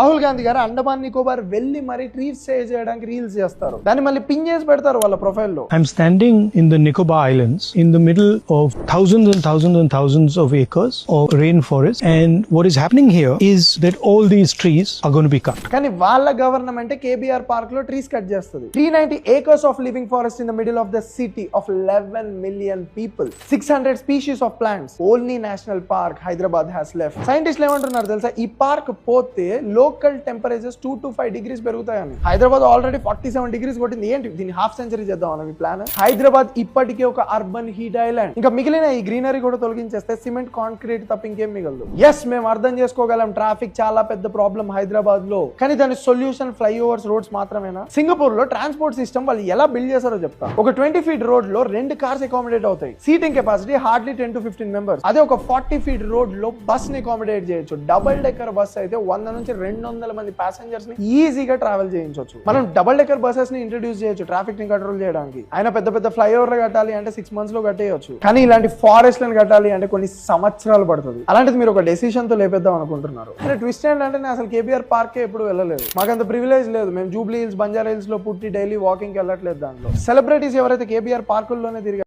రాహుల్ గాంధీ గారు అండమాన్ నికోబార్ వెళ్ళి మరి ట్రీస్ సేవ్ చేయడానికి రీల్స్ చేస్తారు, దాన్ని మళ్ళీ పిన్ చేసి పెడతారు వాళ్ళ ప్రొఫైల్లో. I'm standing in the Nicobar Islands in the middle of thousands and thousands and thousands of acres of rainforest, and what is happening here is that all these trees are going to be cut. కానీ వాళ్ళ government KBR park లో trees cut చేస్తుంది. 390 acres of living forest in the middle of the city of 11 million people, 600 species of plants. Only national park Hyderabad has left. సైంటిస్టులు ఏమంటున్నారు తెలుసా, ఈ park పోతే local temperatures 2 to 5 degrees పెరుగుతాయని. Hyderabad already 47 degrees కొట్టింది. ఏంటి దీన్ని హాఫ్ సెంచరీ చేద్దాం మీ ప్లాన్? హైదరాబాద్ ఇప్పటికే ఒక అర్బన్ హీట్ ఐలాండ్. ఇంకా మిగిలిన ఈ గ్రీనరీ కూడా తొలగించేస్తే సిమెంట్ కాంక్రీట్ తప్ప ఇంకేం మిగలదు. ఎస్, మేము అర్థం చేసుకోగలం ట్రాఫిక్ చాలా పెద్ద ప్రాబ్లం హైదరాబాద్ లో, కానీ దాని సొల్యూషన్ ఫ్లైఓవర్స్, రోడ్స్ మాత్రమేనా? సింగపూర్ లో ట్రాన్స్పోర్ట్ సిస్టమ్ వాళ్ళు ఎలా బిల్డ్ చేశారో చెప్తా. ఒక 20 feet రోడ్ లో 2 కార్స్ అకామిడేట్ అవుతాయి. Seating capacity hardly 10 to 15 members. అదే ఒక 40 feet రోడ్ లో బస్ ని అకామిడేట్ చేయొచ్చు. డబుల్ డెక్కర్ బస్ అయితే 100 నుంచి 200 మంది ప్యాసింజర్స్ ని ఈజీగా ట్రావెల్ చేయించవచ్చు. మనం డబుల్ డెక్కర్ బసెస్ ని ఇంట్రడ్యూస్ చేయొచ్చు ట్రాఫిక్ ని కంట్రోల్ చేయడానికి. ఆయన పెద్ద పెద్ద ఫ్లైఓవర్లు కట్టాలి అంటే 6 months లో కట్టేయచ్చు, కానీ ఇలాంటి ఫారెస్ట్ లను కట్టాలి అంటే కొన్ని సంవత్సరాలు పడుతుంది. అలాంటిది మీరు ఒక డెసిషన్ తో లేపేద్దాం అనుకుంటున్నారు. అంటే ట్విస్ట్ ఏంటంటే నేను అసలు కేబీఆర్ పార్క్ ఎప్పుడు వెళ్ళలేదు. మాకంత ప్రివిలేజ్ లేదు. మేము జూబ్లీ హిల్స్, బంజారా హిల్స్ లో పుట్టి డైలీ వాకింగ్ వెళ్ళట్లేదు. దాంట్లో సెలబ్రిటీస్ ఎవరైతే కేబీఆర్ పార్కుల్లోనే తిరిగి